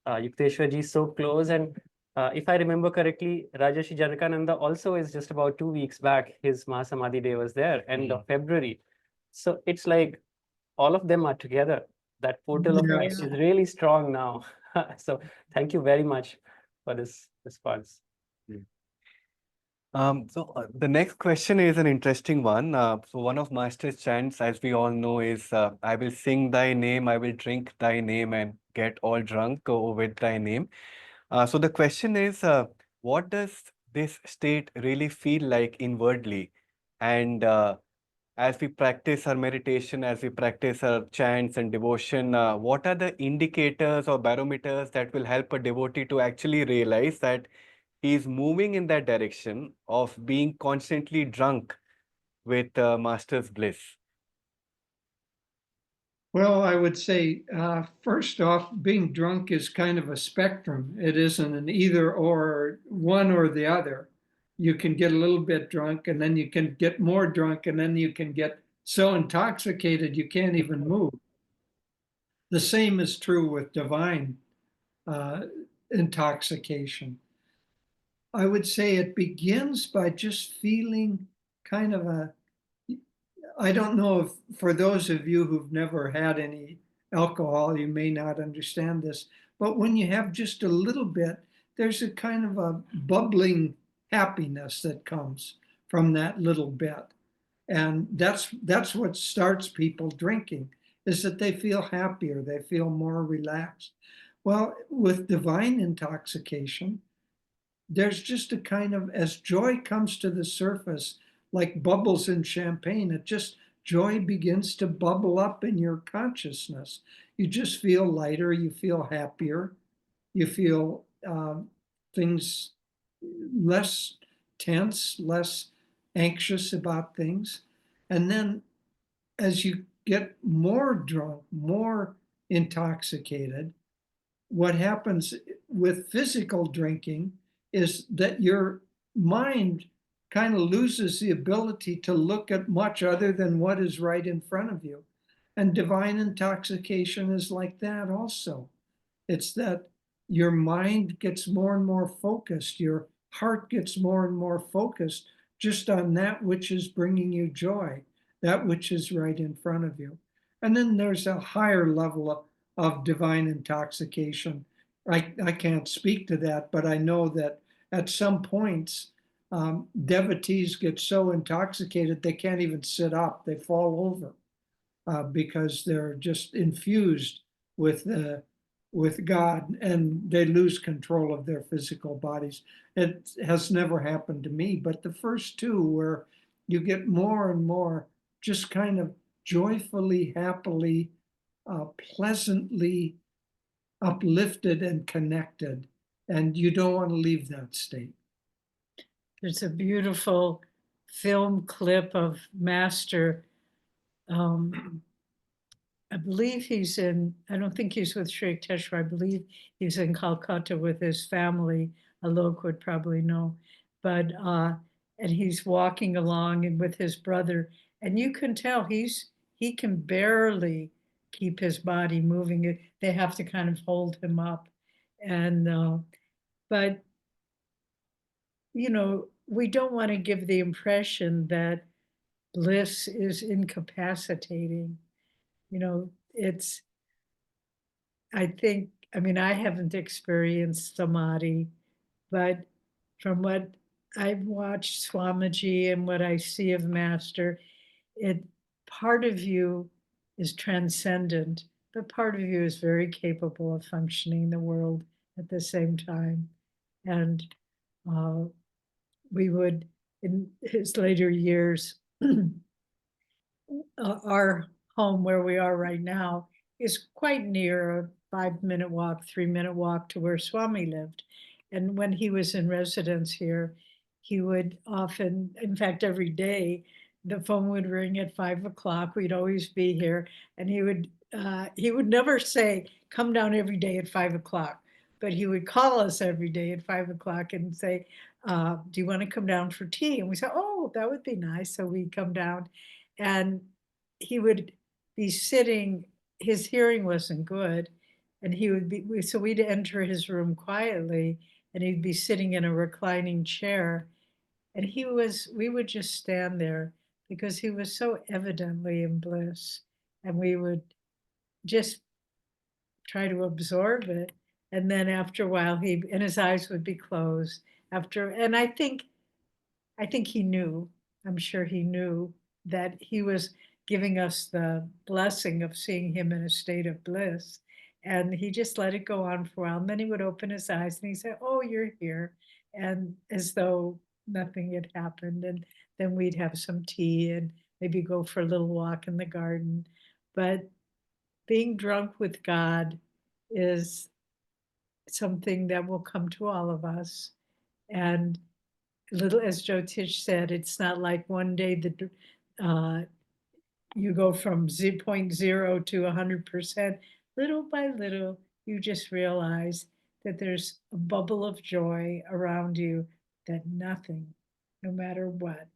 Yukteshwar ji is so close. And if I remember correctly, Rajarshi Janakananda also is just about 2 weeks back. His Mahasamadhi day was there, end of February. So it's like all of them are together. That portal of light Yes. is really strong now. So thank you very much for this response. The next question is an interesting one. So one of Master's chants, as we all know, is I will sing thy name, I will drink thy name and get all drunk with thy name. So the question is, what does this state really feel like inwardly? And as we practice our meditation, as we practice our chants and devotion, what are the indicators or barometers that will help a devotee to actually realize that he is moving in that direction of being constantly drunk with Master's bliss? Well, I would say, first off, being drunk is kind of a spectrum. It isn't an either or, one or the other. You can get a little bit drunk, and then you can get more drunk, and then you can get so intoxicated you can't even move. The same is true with divine uh, intoxication. I would say it begins by just feeling kind of a, I don't know if for those of you who've never had any alcohol, you may not understand this, but when you have just a little bit, there's a kind of a bubbling happiness that comes from that little bit. And that's what starts people drinking, is that they feel happier, they feel more relaxed. Well, with divine intoxication, there's just a kind of, as joy comes to the surface, like bubbles in champagne, it just, joy begins to bubble up in your consciousness. You just feel lighter, you feel happier, you feel things less tense, less anxious about things. And then as you get more drunk, more intoxicated, what happens with physical drinking is that your mind kind of loses the ability to look at much other than what is right in front of you. And divine intoxication is like that also. It's that your mind gets more and more focused, your heart gets more and more focused just on that which is bringing you joy, that which is right in front of you. And then there's a higher level of divine intoxication. I can't speak to that, but I know that at some points, devotees get so intoxicated they can't even sit up, they fall over because they're just infused with with God, and they lose control of their physical bodies. It has never happened to me, but the first two, where you get more and more just kind of joyfully, happily, pleasantly uplifted and connected, and you don't want to leave that state. There's a beautiful film clip of Master. I believe he's in, I don't think he's with Sri Yukteswar. I believe he's in Calcutta with his family. Alok would probably know. But, and he's walking along and with his brother. And you can tell he can barely keep his body moving. They have to kind of hold him up. And, but, you know, we don't want to give the impression that bliss is incapacitating. You know, it's, I think, I mean, I haven't experienced samadhi, but from what I've watched Swamiji and what I see of Master, it, part of you is transcendent, but part of you is very capable of functioning in the world at the same time. And we would, in his later years, our home where we are right now is quite near a 5-minute walk, 3-minute walk to where Swami lived. And when he was in residence here, he would often, in fact, every day, the phone would ring at 5 o'clock. We'd always be here, and he would never say, "Come down every day at 5 o'clock," but he would call us every day at 5 o'clock and say, "Do you want to come down for tea?" And we said, "Oh, that would be nice." So we'd come down, and he would be sitting. His hearing wasn't good, and he would be. So we'd enter his room quietly, and he'd be sitting in a reclining chair, and we would just stand there because he was so evidently in bliss, and we would just try to absorb it. And then after a while, his eyes would be closed and I think he knew, I'm sure he knew that he was giving us the blessing of seeing him in a state of bliss. And he just let it go on for a while. And then he would open his eyes and he said, "Oh, you're here." And as though nothing had happened. And then we'd have some tea and maybe go for a little walk in the garden. But being drunk with God is something that will come to all of us. And little, as Jyotish said, it's not like one day that you go from 0.0 to 100%. Little by little, you just realize that there's a bubble of joy around you that nothing, no matter what,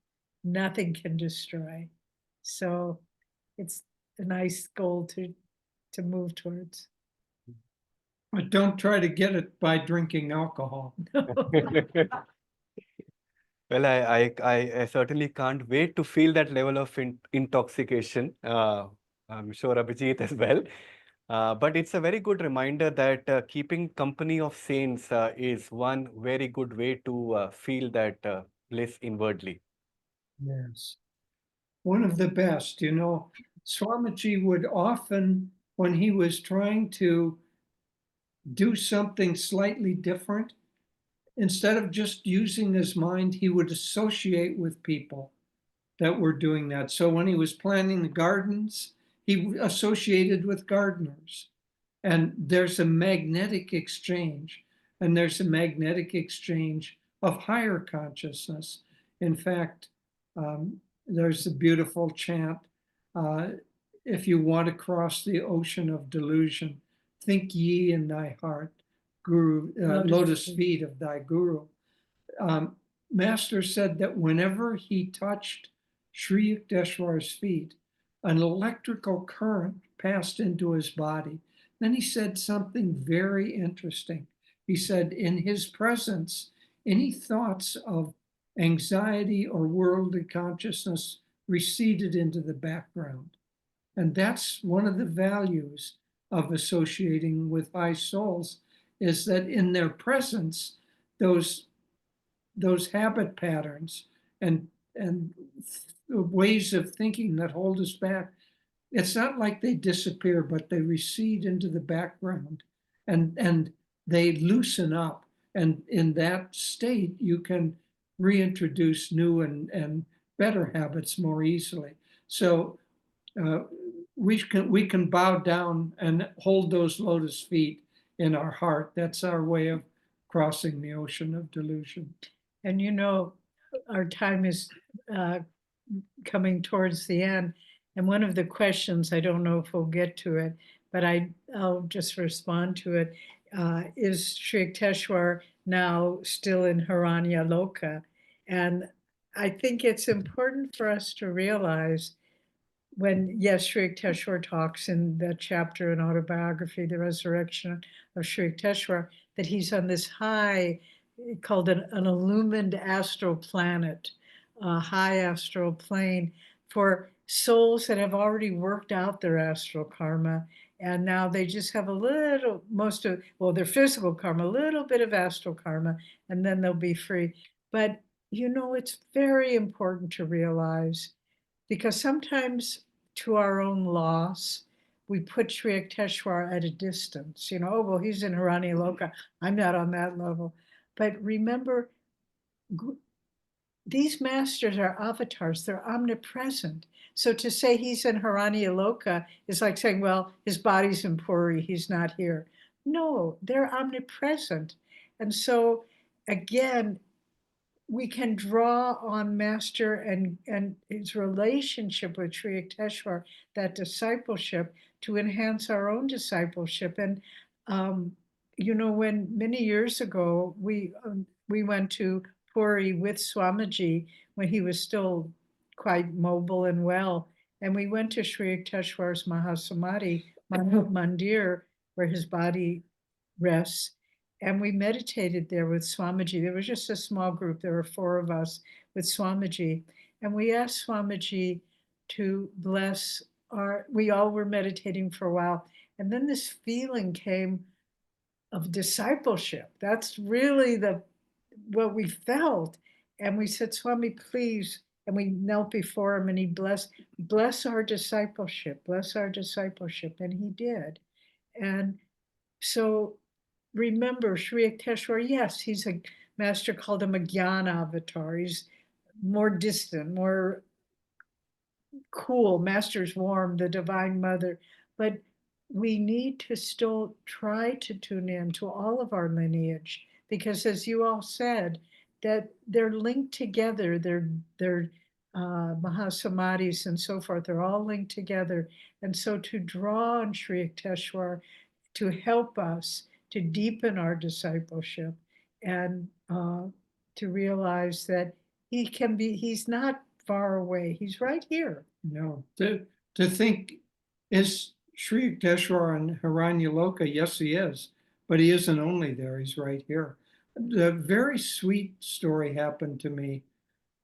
nothing can destroy. So it's a nice goal to move towards. But don't try to get it by drinking alcohol. Well, I certainly can't wait to feel that level of intoxication. I'm sure Abhijit as well. But it's a very good reminder that keeping company of saints is one very good way to feel that bliss inwardly. Yes. One of the best, Swamiji would often, when he was trying to do something slightly different, instead of just using his mind, he would associate with people that were doing that. So when he was planting the gardens, he associated with gardeners. And there's a magnetic exchange, and there's a magnetic exchange of higher consciousness. In fact, there's a beautiful chant, if you want to cross the ocean of delusion, think ye in thy heart, Guru, lotus feet of thy Guru. Master said that whenever he touched Sri Yukteswar's feet, an electrical current passed into his body. Then he said something very interesting. He said, in his presence, any thoughts of anxiety or worldly consciousness receded into the background. And that's one of the values of associating with high souls, is that in their presence, those habit patterns and ways of thinking that hold us back, it's not like they disappear, but they recede into the background and they loosen up. And in that state, you can reintroduce new and better habits more easily. So we can bow down and hold those lotus feet in our heart. That's our way of crossing the ocean of delusion. And our time is coming towards the end. And one of the questions, I don't know if we'll get to it, but I'll just respond to it. Is Sri Yukteswar now still in Haranya Loka? And I think it's important for us to realize yes, Sri Yukteswar talks in that chapter in autobiography, The Resurrection of Sri Yukteswar, that he's on this high, called an illumined astral planet, a high astral plane for souls that have already worked out their astral karma. And now they just have their physical karma, a little bit of astral karma, and then they'll be free. But, it's very important to realize, because sometimes to our own loss, we put Sri Yukteswar at a distance. Oh, well, he's in Harani Loka. I'm not on that level. But remember, these masters are avatars. They're omnipresent. So to say he's in Harani Loka is like saying, well, his body's in Puri. He's not here. No, they're omnipresent. And so, again, we can draw on Master and his relationship with Sri Yukteswar, that discipleship, to enhance our own discipleship. And when many years ago we went to Puri with Swamiji when he was still quite mobile and well, and we went to Sri Yukteswar's Mahasamadhi Mandir, where his body rests, and we meditated there with Swamiji. There was just a small group. There were 4 of us with Swamiji. And we asked Swamiji to bless we all were meditating for a while. And then this feeling came of discipleship. That's really what we felt. And we said, Swami, please. And we knelt before him and he bless our discipleship, bless our discipleship. And he did. And so remember, Sri Yukteswar, yes, he's a master called him a Jnana avatar. He's more distant, more cool. Master's warm, the Divine Mother. But we need to still try to tune in to all of our lineage, because as you all said, that they're linked together. They're Mahasamadhis and so forth. They're all linked together. And so to draw on Sri Yukteswar to help us to deepen our discipleship and to realize that he's not far away. He's right here. No, to think, is Sri Yukteswar in Hiranyaloka? Yes, he is, but he isn't only there. He's right here. The very sweet story happened to me,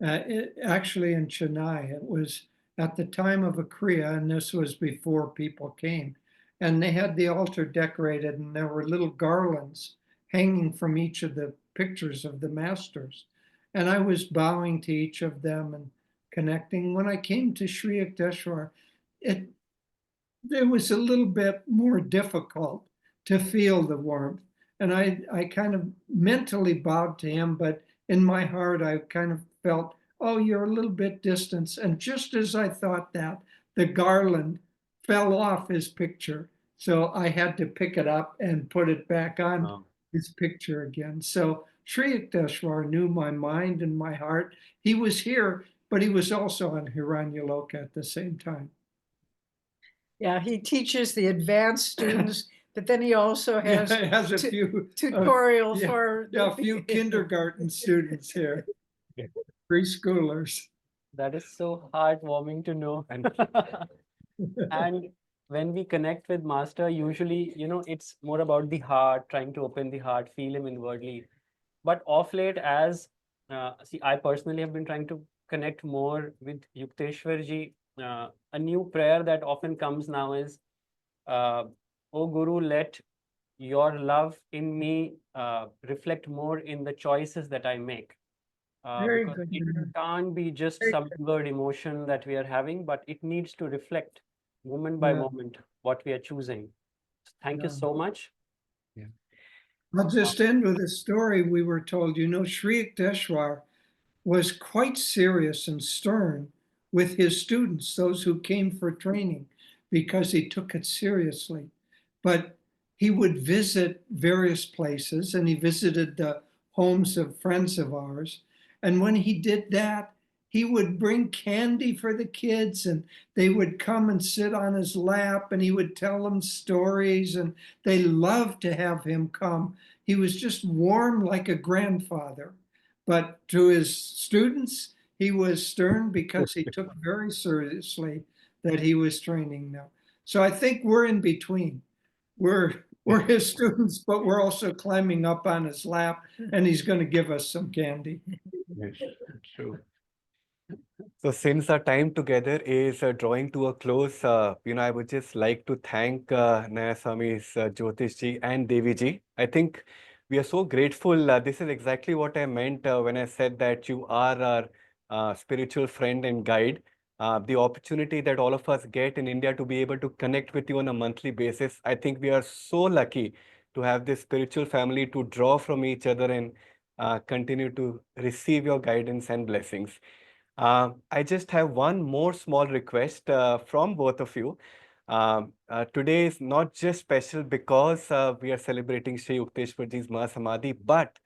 actually in Chennai. It was at the time of a Kriya, and this was before people came. And they had the altar decorated, and there were little garlands hanging from each of the pictures of the masters. And I was bowing to each of them and connecting. When I came to Sri Yukteswar, it was a little bit more difficult to feel the warmth. And I kind of mentally bowed to him, but in my heart, I kind of felt, oh, you're a little bit distant. And just as I thought that, the garland fell off his picture. So I had to pick it up and put it back on his picture again. So Sri Yukteswar knew my mind and my heart. He was here, but he was also on Hiranyaloka at the same time. Yeah, he teaches the advanced students, but then he also has, has a few tutorial for a few kindergarten students here, preschoolers. That is so heartwarming to know. And when we connect with Master, usually, it's more about the heart, trying to open the heart, feel him inwardly. But off late, I personally have been trying to connect more with Yukteshwar ji. A new prayer that often comes now is, O Guru, let your love in me reflect more in the choices that I make. Very Because good. it can't be just some inward emotion that we are having, but it needs to reflect moment by moment what we are choosing. Thank you so much. I'll just end with a story we were told. Sri Yukteswar was quite serious and stern with his students, those who came for training, because he took it seriously. But he would visit various places, and he visited the homes of friends of ours. And when he did that, he would bring candy for the kids, and they would come and sit on his lap, and he would tell them stories, and they loved to have him come. He was just warm like a grandfather. But to his students, he was stern because he took very seriously that he was training them. So I think we're in between. We're his students, but we're also climbing up on his lap, and he's going to give us some candy. Yes, true. So since our time together is drawing to a close, I would just like to thank Nayaswamis Jyotish ji and Devi ji. I think we are so grateful. This is exactly what I meant when I said that you are our spiritual friend and guide. The opportunity that all of us get in India to be able to connect with you on a monthly basis, I think we are so lucky to have this spiritual family to draw from each other and continue to receive your guidance and blessings. I just have one more small request from both of you. Today is not just special because we are celebrating Sri Yukteshwar Ji's Mahasamadhi, but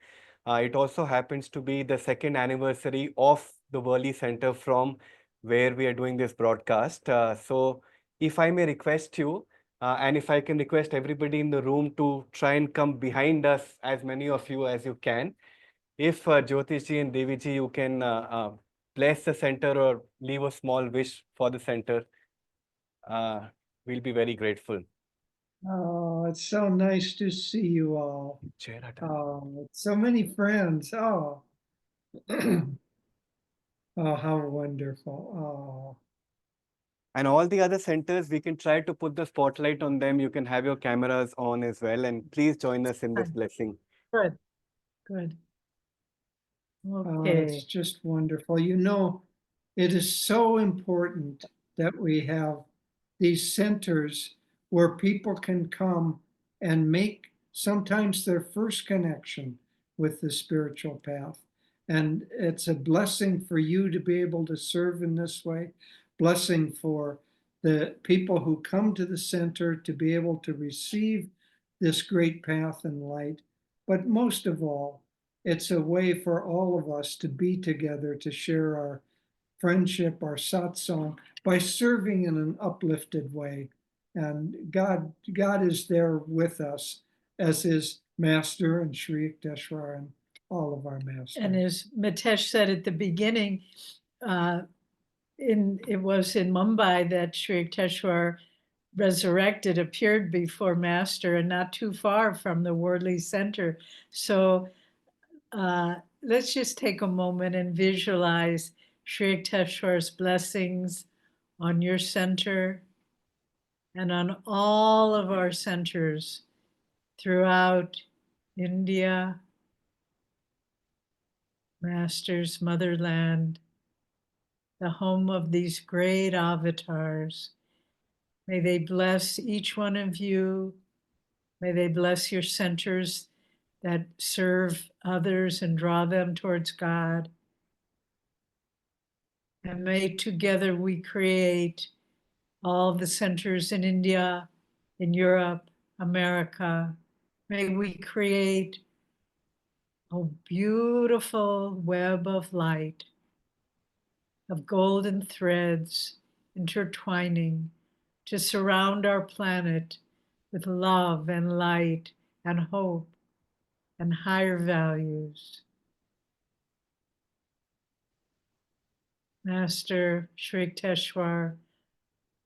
it also happens to be the second anniversary of the Worli Center from where we are doing this broadcast. So if I may request you, and if I can request everybody in the room to try and come behind us, as many of you as you can. If Jyotish Ji and Devi Ji, you can bless the center or leave a small wish for the center, uh, we'll be very grateful. Oh, it's so nice to see you all. Oh, so many friends. Oh, oh, how wonderful. And all the other centers, we can try to put the spotlight on them. You can have your cameras on as well. And please join us in this blessing. Good, good. Oh, Okay. it's just wonderful. You know, it is so important that we have these centers where people can come and make sometimes their first connection with the spiritual path. And it's a blessing for you to be able to serve in this way, blessing for the people who come to the center to be able to receive this great path and light. But most of all, it's a way for all of us to be together, to share our friendship, our satsang, by serving in an uplifted way. And God is there with us as his master and Sri Yukteshwar and all of our masters. And as Mitesh said at the beginning, it was in Mumbai that Sri Yukteswar resurrected, appeared before Master, and not too far from the Worli Center. So let's just take a moment and visualize Sri Yukteswar's blessings on your center and on all of our centers throughout India, Master's motherland, the home of these great avatars. May they bless each one of you. May they bless your centers that serve others and draw them towards God. And may together we create all the centers in India, in Europe, America. May we create a beautiful web of light, of golden threads intertwining to surround our planet with love and light and hope and higher values. Master Sri Yukteswar,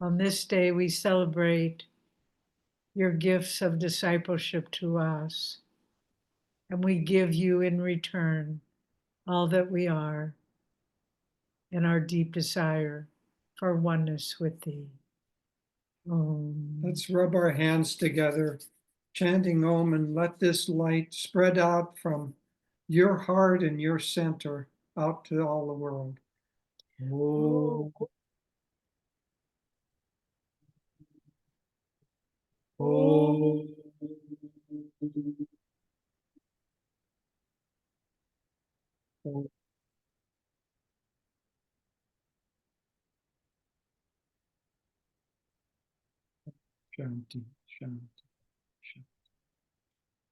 on this day we celebrate your gifts of discipleship to us, and we give you in return all that we are and our deep desire for oneness with thee. Om. Let's rub our hands together, chanting Om, and let this light spread out from your heart and your center out to all the world. Om. Om. Shanti, Shanti.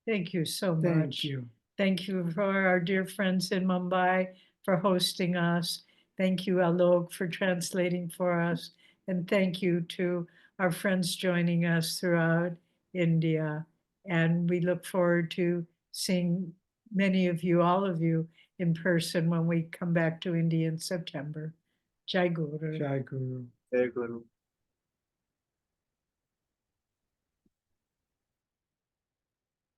Thank you so much. Thank you. Thank you for our dear friends in Mumbai for hosting us. Thank you, Alok, for translating for us. And thank you to our friends joining us throughout India. And we look forward to seeing many of you, all of you, in person when we come back to India in September. Jai Guru. Jai Guru. Jai Guru.